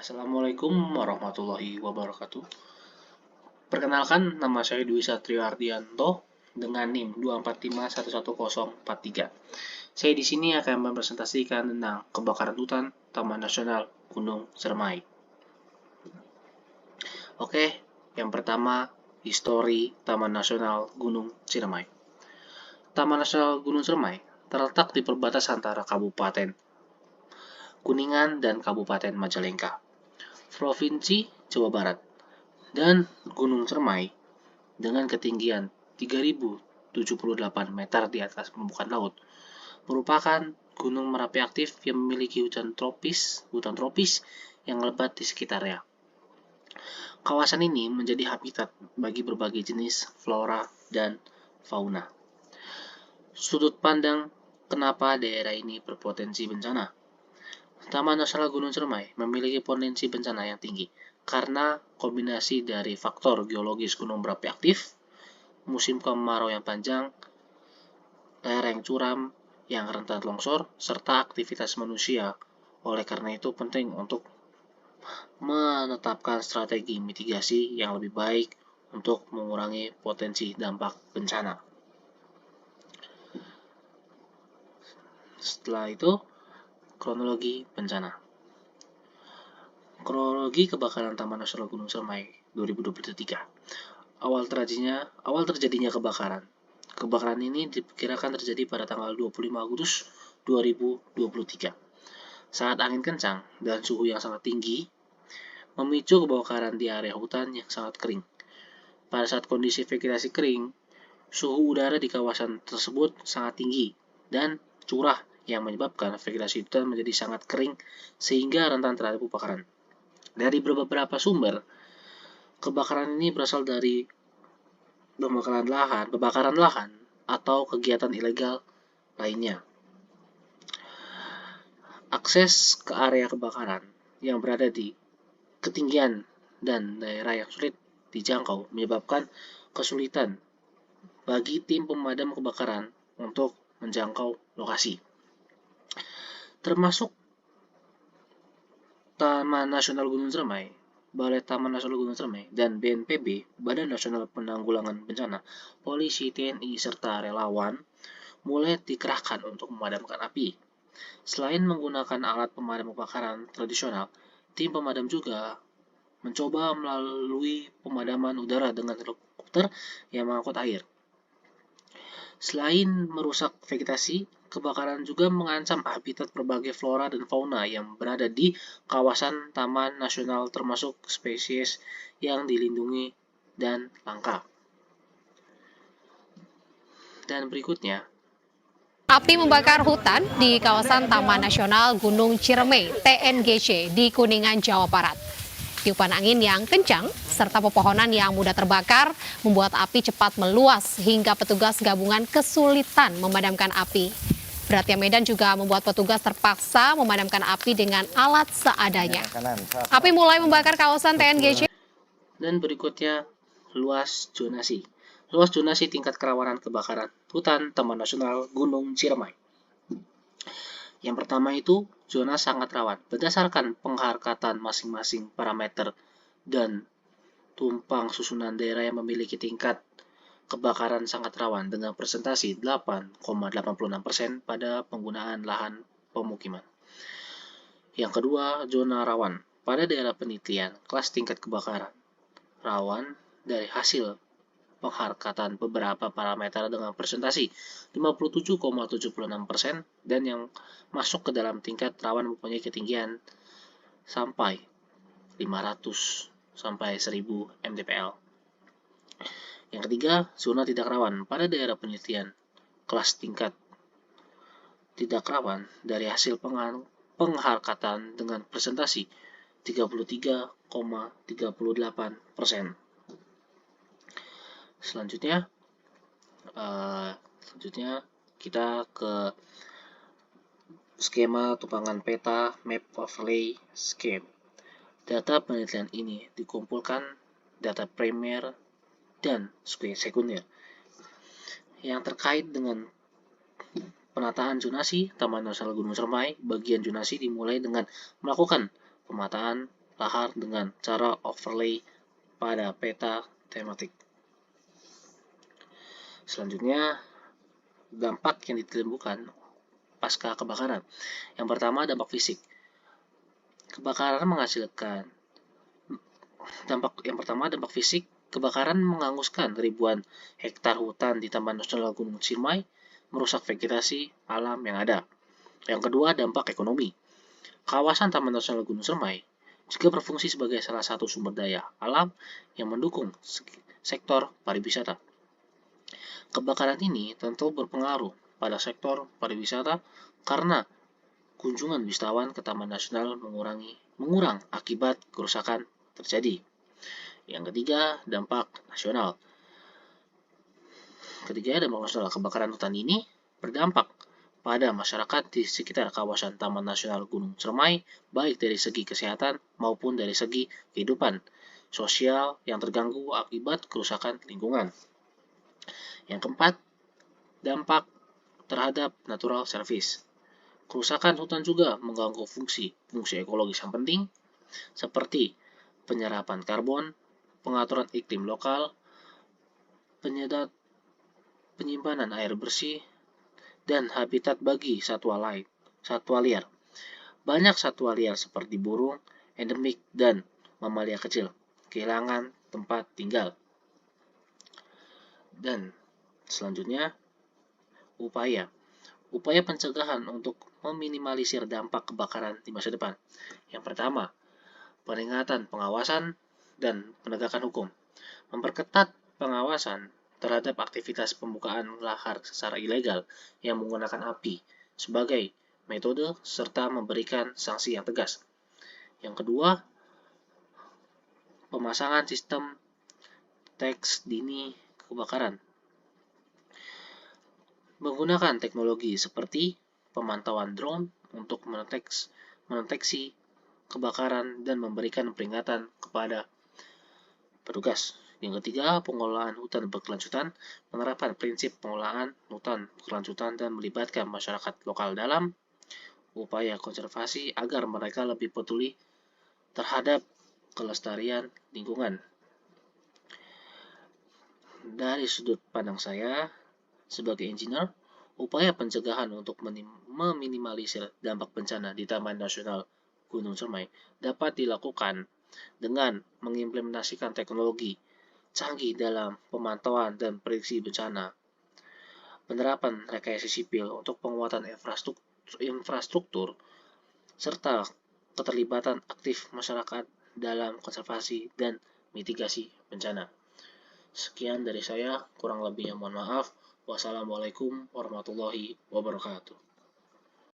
Assalamualaikum warahmatullahi wabarakatuh. Perkenalkan, nama saya Dwi Satrio Ardianto dengan NIM 245111043. Saya di sini akan mempresentasikan tentang kebakaran hutan Taman Nasional Gunung Ciremai. Oke, yang pertama, histori Taman Nasional Gunung Ciremai. Taman Nasional Gunung Ciremai terletak di perbatasan antara Kabupaten Kuningan dan Kabupaten Majalengka, Provinsi Jawa Barat, dan Gunung Ciremai dengan ketinggian 3078 meter di atas permukaan laut merupakan gunung merapi aktif yang memiliki hutan tropis yang lebat di sekitarnya. Kawasan ini menjadi habitat bagi berbagai jenis flora dan fauna. Sudut pandang kenapa daerah ini berpotensi bencana. Taman Nasional Gunung Ciremai memiliki potensi bencana yang tinggi karena kombinasi dari faktor geologis gunung berapi aktif, musim kemarau yang panjang, lereng curam yang rentan longsor, serta aktivitas manusia. Oleh karena itu penting untuk menetapkan strategi mitigasi yang lebih baik untuk mengurangi potensi dampak bencana. Setelah itu, kronologi bencana. Kronologi kebakaran Taman Nasional Gunung Ciremai 2023. Awal terjadinya kebakaran. Kebakaran ini diperkirakan terjadi pada tanggal 25 Agustus 2023. Saat angin kencang dan suhu yang sangat tinggi memicu kebakaran di area hutan yang sangat kering. Pada saat kondisi vegetasi kering, suhu udara di kawasan tersebut sangat tinggi dan curah yang menyebabkan vegetasi hutan menjadi sangat kering sehingga rentan terhadap kebakaran. Dari beberapa sumber, kebakaran ini berasal dari pembakaran lahan atau kegiatan ilegal lainnya. Akses ke area kebakaran yang berada di ketinggian dan daerah yang sulit dijangkau menyebabkan kesulitan bagi tim pemadam kebakaran untuk menjangkau lokasi. Termasuk Taman Nasional Gunung Ciremai, Balai Taman Nasional Gunung Ciremai, dan BNPB, Badan Nasional Penanggulangan Bencana, polisi, TNI, serta relawan mulai dikerahkan untuk memadamkan api. Selain menggunakan alat pemadam kebakaran tradisional, tim pemadam juga mencoba melalui pemadaman udara dengan helikopter yang mengangkut air. Selain merusak vegetasi, kebakaran juga mengancam habitat berbagai flora dan fauna yang berada di kawasan taman nasional termasuk spesies yang dilindungi dan langka. Dan berikutnya, api membakar hutan di kawasan Taman Nasional Gunung Ciremai (TNGC) di Kuningan, Jawa Barat. Tiupan angin yang kencang serta pepohonan yang mudah terbakar membuat api cepat meluas hingga petugas gabungan kesulitan memadamkan api. Beratnya medan juga membuat petugas terpaksa memadamkan api dengan alat seadanya. Api mulai membakar kawasan TNGC. Dan berikutnya, luas zonasi. Luas zonasi tingkat kerawanan kebakaran hutan Taman Nasional Gunung Ciremai. Yang pertama itu, zona sangat rawan berdasarkan pengharkatan masing-masing parameter dan tumpang susunan daerah yang memiliki tingkat kebakaran sangat rawan dengan presentasi 8,86% pada penggunaan lahan pemukiman. Yang kedua, zona rawan pada daerah penelitian kelas tingkat kebakaran rawan dari hasil pengharkatan beberapa parameter dengan presentasi 57,76% dan yang masuk ke dalam tingkat rawan mempunyai ketinggian sampai 500 sampai 1000 mdpl. Yang ketiga, zona tidak rawan pada daerah penelitian kelas tingkat tidak rawan dari hasil pengharkatan dengan presentasi 33,38%. Selanjutnya kita ke skema tumpangan peta map overlay scheme. Data penelitian ini dikumpulkan data primer dan sekunder yang terkait dengan penataan zonasi Taman Nasional Gunung Ciremai. Bagian zonasi dimulai dengan melakukan pemetaan lahar dengan cara overlay pada peta tematik. Selanjutnya, dampak yang ditimbulkan pasca kebakaran. Yang pertama, dampak fisik. Kebakaran menghasilkan dampak fisik. Kebakaran menghanguskan ribuan hektar hutan di Taman Nasional Gunung Ciremai, merusak vegetasi alam yang ada. Yang kedua, dampak ekonomi. Kawasan Taman Nasional Gunung Ciremai juga berfungsi sebagai salah satu sumber daya alam yang mendukung sektor pariwisata. Kebakaran ini tentu berpengaruh pada sektor pariwisata karena kunjungan wisatawan ke Taman Nasional mengurang akibat kerusakan terjadi. Yang ketiga, dampak nasional. Kebakaran hutan ini berdampak pada masyarakat di sekitar kawasan Taman Nasional Gunung Ciremai, baik dari segi kesehatan maupun dari segi kehidupan sosial yang terganggu akibat kerusakan lingkungan. Yang keempat, dampak terhadap natural service. Kerusakan hutan juga mengganggu fungsi ekologis yang penting, seperti penyerapan karbon, pengaturan iklim lokal, penyimpanan air bersih, dan habitat bagi satwa liar. Banyak satwa liar seperti burung, endemik, dan mamalia kecil kehilangan tempat tinggal. Dan selanjutnya, upaya pencegahan untuk meminimalisir dampak kebakaran di masa depan. Yang pertama, peningkatan pengawasan dan penegakan hukum. Memperketat pengawasan terhadap aktivitas pembukaan lahar secara ilegal yang menggunakan api sebagai metode serta memberikan sanksi yang tegas. Yang kedua, pemasangan sistem deteksi dini kebakaran. Menggunakan teknologi seperti pemantauan drone untuk mendeteksi kebakaran dan memberikan peringatan kepada petugas. Yang ketiga, pengelolaan hutan berkelanjutan. Menerapkan prinsip pengelolaan hutan berkelanjutan dan melibatkan masyarakat lokal dalam upaya konservasi agar mereka lebih peduli terhadap kelestarian lingkungan. Dari sudut pandang saya sebagai engineer, upaya pencegahan untuk meminimalisir dampak bencana di Taman Nasional Gunung Ciremai dapat dilakukan dengan mengimplementasikan teknologi canggih dalam pemantauan dan prediksi bencana, penerapan rekayasa sipil untuk penguatan infrastruktur, serta keterlibatan aktif masyarakat dalam konservasi dan mitigasi bencana. Sekian dari saya, kurang lebihnya mohon maaf. Wassalamualaikum warahmatullahi wabarakatuh.